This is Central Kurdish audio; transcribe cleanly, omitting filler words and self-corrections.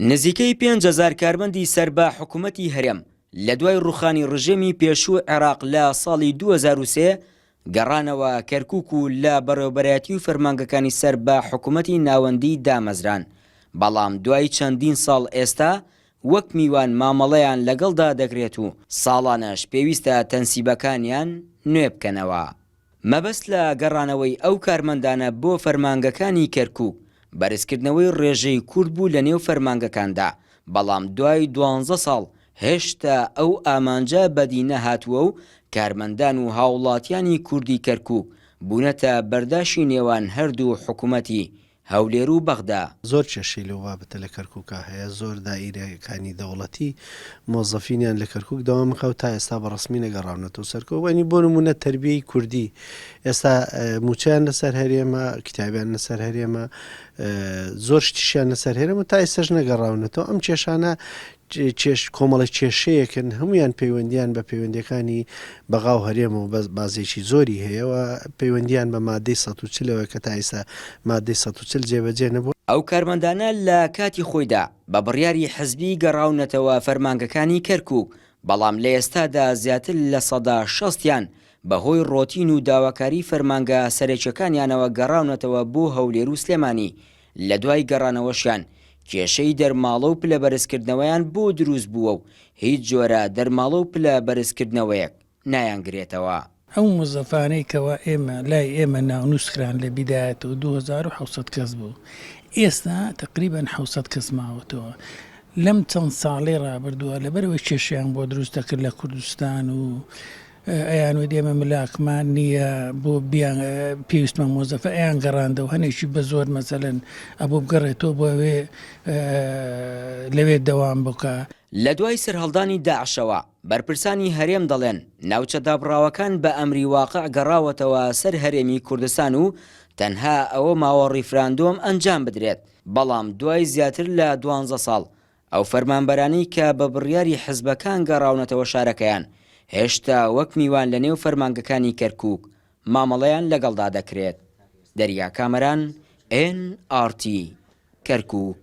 نزیکەی 5,000 کارمەندی سەر بە حکوومەتی هەرێم لە دوای ڕوخانی ڕژێمی پێشوو عێراق لە ساڵی 2003 گەڕانەوە کەرکووک و لە بەڕێوەبەرایەتی و فەرمانگەکانی سەر بە حکوومەتی ناوەندی دامەزران، بەڵام دوای چەندین ساڵ ئێستا وەک میوان مامەڵەیان لەگەڵدا دەگرێت و ساڵانەش پێویستە تەنسیبەکانیان نوێ بکەنەوە. مەبەست لە گەڕانەوەی ئەو کارمەندانە بۆ فەرمانگەکانی کەرکووک بەرزکردنەوەی ڕێژەی کورد بوو لە نێو فەرمانگەکاندا، بەڵام دوای 12 ساڵ هێشتا ئەو ئامانجە بەدی نەهاتووە و کارمەندان و هاوڵاتیانی کوردی کەرکووک بوونەتە بەرداشی نێوان هەردوو حکوومەتی هەولێر و بەغدا. زۆر کێشەی لەو بابەتە لە کەرکووکە هەیە، زۆر دائیرەکانی دەوڵەتی مۆزەفینیان لە کەرکووک دەوام بکەوت تا ئێستا بەڕسمی نەگەڕاونەتەوە سەرکەوتنی بۆ نمونە تەربیەی کوردی ئێستا موچیان لەسەر هەرێمە، کتابیان لەسەر هەرێمە، زۆر شتیشیان لەسەر هێرەمە تا ئێستاش نەگەڕاونەتەوە. ئەم کێشانە کۆمەڵی کێشەیەکن، هەمویان پەیوەندیان بە پەیوەندیەکانی بەغاو هەرێم و بازێکی زۆری هەیەەوە، پەیوەندیان بە مادەی 140ەوە کە تا ئێستا مادەی 140 جێبەجێ نەبوو. ئەو کارمەندانە لە کاتی خۆیدا بە بڕیاری حزبی گەڕاونەتەوە فەرمانگەکانی کەرکووک، بەڵام لە ئێستادا زیاتر لە 60%یان بەهۆی ڕۆتین و داواکاری فەرمانگە سەرەکیەکانیانەوە گەڕاونەتەوە بۆ هەولێر و سلێمانی. لە دوای گەڕانەوەشیان کێشەی دەرماڵە و پلە بەرزکردنەوەیان بۆ دروست بووە و هیچ جۆرە دەرماڵە و پلە بەرزکردنەوەیەک نایانگرێتەوە. ئەو مۆزەفانەی کەوا ئێمە لای ئێمە ناونووسکران لە بیدایەتەوە 2700 کەس بوو، ئێستا تقریبا 700 کەس ماوەتەوە. لەم چەند ساڵی ڕابردووە لەبەرەوەی کێشیان بۆ دروستە کرد لە کوردستان و ئەیانوە دێمە ملاکمان نییە بۆ پێویستمە مۆزەفە ئەیان گەڕاندەوە هەنێکی بە زۆر مەسەلەن ئەبوو بگەڕێتەوە بۆ لەوێ دەوام بکە. لە دوای سەرهەڵدانی داعشەوە بەرپرسانی هەرێم دەڵێن ناوچە دابڕاوەکان بە ئەمری واقع گەڕاوەتەوە سەر هەرێمی کوردستان و تەنها ئەوە ماوە ڕیفراندۆم ئەنجام بدرێت، بەڵام دوای زیاتر لە 12 ساڵ ئەو فەرمانبەرانەی کە بە بڕیاری حزبەکان گەڕاونەتەوە شارەکەیان هێشتا وەک میوان لە نێو فەرمانگەکانی کەرکووک مامەڵەیان لەگەڵدا دەکرێت. دەریا کامەران، NRT کەرکووک.